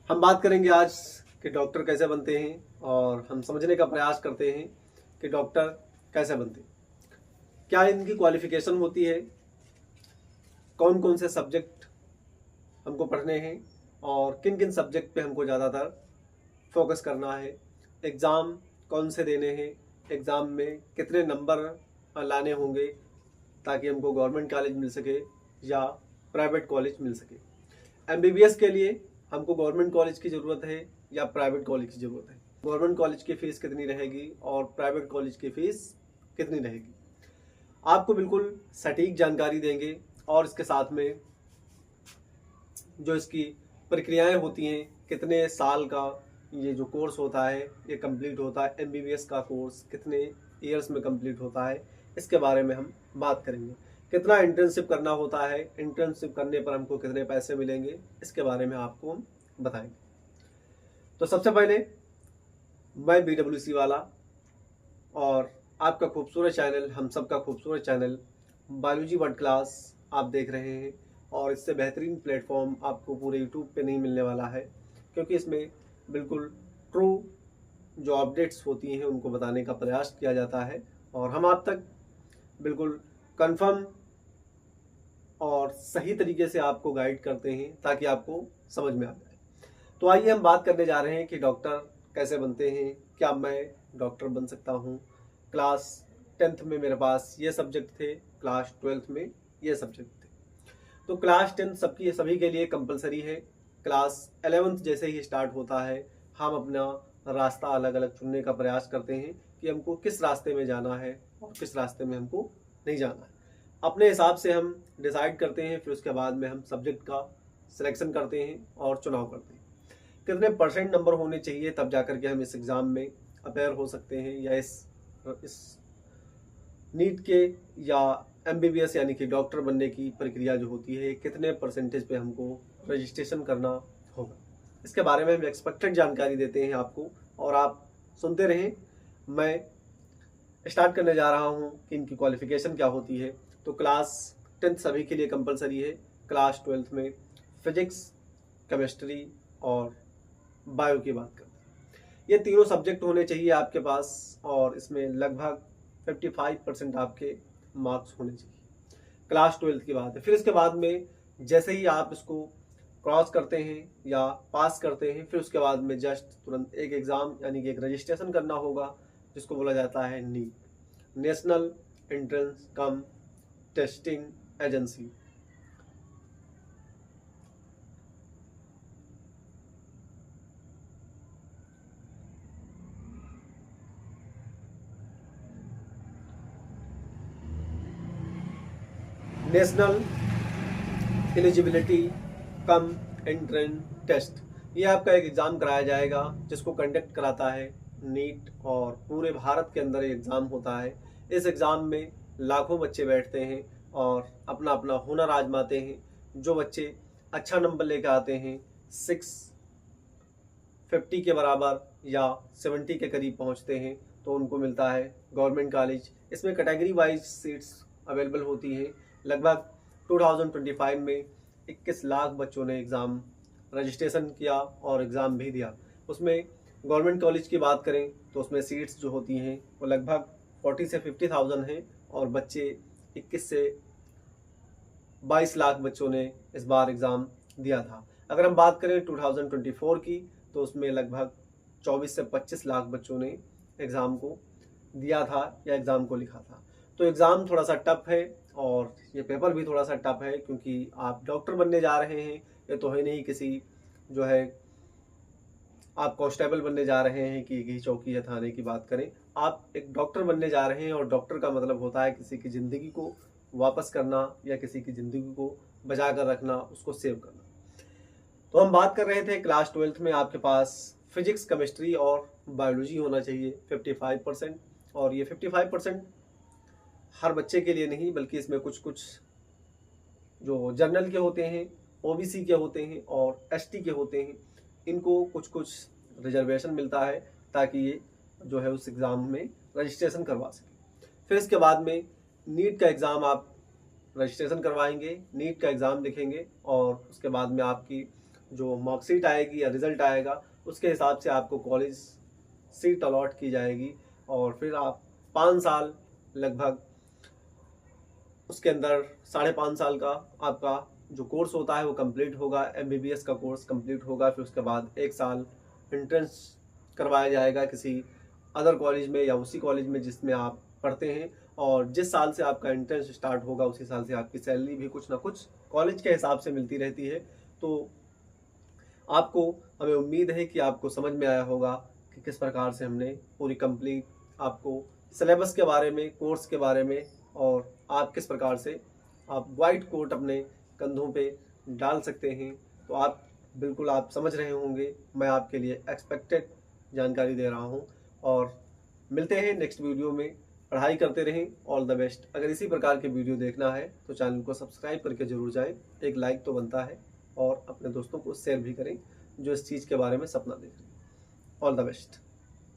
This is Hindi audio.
हम बात करेंगे आज कि डॉक्टर कैसे बनते हैं और हम समझने का प्रयास करते हैं कि डॉक्टर कैसे बनते हैं, क्या इनकी क्वालिफिकेशन होती है, कौन कौन से सब्जेक्ट हमको पढ़ने हैं और किन किन सब्जेक्ट पे हमको ज़्यादातर फोकस करना है, एग्ज़ाम कौन से देने हैं, एग्ज़ाम में कितने नंबर लाने होंगे ताकि हमको गवर्नमेंट कॉलेज मिल सके या प्राइवेट कॉलेज मिल सके। एमबीबीएस के लिए हमको गवर्नमेंट कॉलेज की ज़रूरत है या प्राइवेट कॉलेज की ज़रूरत है, गवर्नमेंट कॉलेज की फ़ीस कितनी रहेगी और प्राइवेट कॉलेज की फ़ीस कितनी रहेगी, आपको बिल्कुल सटीक जानकारी देंगे। और इसके साथ में जो इसकी प्रक्रियाएं होती हैं, कितने साल का ये जो कोर्स होता है ये कंप्लीट होता है, एमबीबीएस का कोर्स कितने ईयर्स में कंप्लीट होता है, इसके बारे में हम बात करेंगे। कितना इंटर्नशिप करना होता है, इंटर्नशिप करने पर हमको कितने पैसे मिलेंगे, इसके बारे में आपको हम बताएंगे। तो सबसे पहले मैं BWC वाला और आपका खूबसूरत चैनल, हम सबका खूबसूरत चैनल बायोलॉजी वर्ल्ड क्लास आप देख रहे हैं। और इससे बेहतरीन प्लेटफॉर्म आपको पूरे यूट्यूब पे नहीं मिलने वाला है, क्योंकि इसमें बिल्कुल ट्रू जो अपडेट्स होती हैं उनको बताने का प्रयास किया जाता है और हम आप तक बिल्कुल कंफर्म और सही तरीके से आपको गाइड करते हैं ताकि आपको समझ में आ जाए। तो आइए हम बात करने जा रहे हैं कि डॉक्टर कैसे बनते हैं, क्या मैं डॉक्टर बन सकता हूँ। क्लास 10th में मेरे पास ये सब्जेक्ट थे, क्लास 12th में ये सब्जेक्ट थे। तो क्लास 10 सभी के लिए कंपलसरी है। क्लास 11th जैसे ही स्टार्ट होता है हम अपना रास्ता अलग अलग चुनने का प्रयास करते हैं कि हमको किस रास्ते में जाना है और किस रास्ते में हमको नहीं जाना है। अपने हिसाब से हम डिसाइड करते हैं, फिर उसके बाद में हम सब्जेक्ट का सिलेक्शन करते हैं और चुनाव करते हैं। कितने परसेंट नंबर होने चाहिए तब जाकर के हम इस एग्ज़ाम में अपेयर हो सकते हैं या इस नीट के या एमबीबीएस यानी कि डॉक्टर बनने की प्रक्रिया जो होती है कितने परसेंटेज पे हमको रजिस्ट्रेशन करना होगा, इसके बारे में हम एक्सपेक्टेड जानकारी देते हैं आपको और आप सुनते रहें। मैं स्टार्ट करने जा रहा हूं कि इनकी क्वालिफिकेशन क्या होती है। तो क्लास 10th सभी के लिए कंपलसरी है। क्लास 12th में फिजिक्स, केमिस्ट्री और बायो की बात करते हैं। ये तीनों सब्जेक्ट होने चाहिए आपके पास और इसमें लगभग 55% आपके मार्क्स होने चाहिए। क्लास 12th की बात है। फिर इसके बाद में जैसे ही आप इसको क्रॉस करते हैं या पास करते हैं, फिर उसके बाद में जस्ट तुरंत एक एग्ज़ाम यानी कि एक रजिस्ट्रेशन करना होगा जिसको बोला जाता है NEET, national entrance cum testing agency. National eligibility cum entrance test, ये आपका एक एग्ज़ाम कराया जाएगा जिसको कंडक्ट कराता है नीट और पूरे भारत के अंदर ये एग्ज़ाम होता है। इस एग्ज़ाम में लाखों बच्चे बैठते हैं और अपना अपना हुनर आजमाते हैं। जो बच्चे अच्छा नंबर लेकर आते हैं, 650 के बराबर या 70 के करीब पहुंचते हैं, तो उनको मिलता है गवर्नमेंट कॉलेज। इसमें कैटेगरी वाइज सीट्स अवेलेबल होती हैं। लगभग 2025 में 21 लाख बच्चों ने एग्ज़ाम रजिस्ट्रेशन किया और एग्ज़ाम भी दिया। उसमें गवर्नमेंट कॉलेज की बात करें तो उसमें सीट्स जो होती हैं वो लगभग 40 से 50,000 हैं और बच्चे 21 से 22 लाख बच्चों ने इस बार एग्ज़ाम दिया था। अगर हम बात करें 2024 की तो उसमें लगभग 24 से 25 लाख बच्चों ने एग्ज़ाम को दिया था या एग्ज़ाम को लिखा था। तो एग्ज़ाम थोड़ा सा टफ है और ये पेपर भी थोड़ा सा टफ है, क्योंकि आप डॉक्टर बनने जा रहे हैं। ये तो है नहीं किसी जो है आप कांस्टेबल बनने जा रहे हैं कि किसी चौकी या थाने की बात करें। आप एक डॉक्टर बनने जा रहे हैं और डॉक्टर का मतलब होता है किसी की ज़िंदगी को वापस करना या किसी की ज़िंदगी को बचा कर रखना, उसको सेव करना। तो हम बात कर रहे थे क्लास 12th में आपके पास फिजिक्स, केमिस्ट्री और बायोलॉजी होना चाहिए 55%। और ये 55% हर बच्चे के लिए नहीं, बल्कि इसमें कुछ कुछ जो जनरल के होते हैं, ओबीसी के होते हैं और एसटी के होते हैं, इनको कुछ कुछ रिजर्वेशन मिलता है ताकि ये जो है उस एग्ज़ाम में रजिस्ट्रेशन करवा सके। फिर इसके बाद में नीट का एग्ज़ाम आप रजिस्ट्रेशन करवाएंगे, नीट का एग्ज़ाम लिखेंगे और उसके बाद में आपकी जो मार्कशीट आएगी या रिज़ल्ट आएगा उसके हिसाब से आपको कॉलेज सीट अलॉट की जाएगी और फिर आप 5 साल लगभग उसके अंदर 5.5 साल का आपका जो कोर्स होता है वो कंप्लीट होगा। MBBS का कोर्स कंप्लीट होगा, फिर उसके बाद 1 साल एंट्रेंस करवाया जाएगा किसी अदर कॉलेज में या उसी कॉलेज में जिसमें आप पढ़ते हैं, और जिस साल से आपका एंट्रेंस स्टार्ट होगा उसी साल से आपकी सैलरी भी कुछ ना कुछ कॉलेज के हिसाब से मिलती रहती है। तो आपको, हमें उम्मीद है कि आपको समझ में आया होगा कि किस प्रकार से हमने पूरी कंप्लीट आपको सिलेबस के बारे में, कोर्स के बारे में, और आप किस प्रकार से आप वाइट कोट अपने कंधों पे डाल सकते हैं। तो आप बिल्कुल आप समझ रहे होंगे, मैं आपके लिए एक्सपेक्टेड जानकारी दे रहा हूं। और मिलते हैं नेक्स्ट वीडियो में। पढ़ाई करते रहें, ऑल द बेस्ट। अगर इसी प्रकार के वीडियो देखना है तो चैनल को सब्सक्राइब करके जरूर जाएं, एक लाइक तो बनता है, और अपने दोस्तों को शेयर भी करें जो इस चीज़ के बारे में सपना देख रहे हैं। All the best.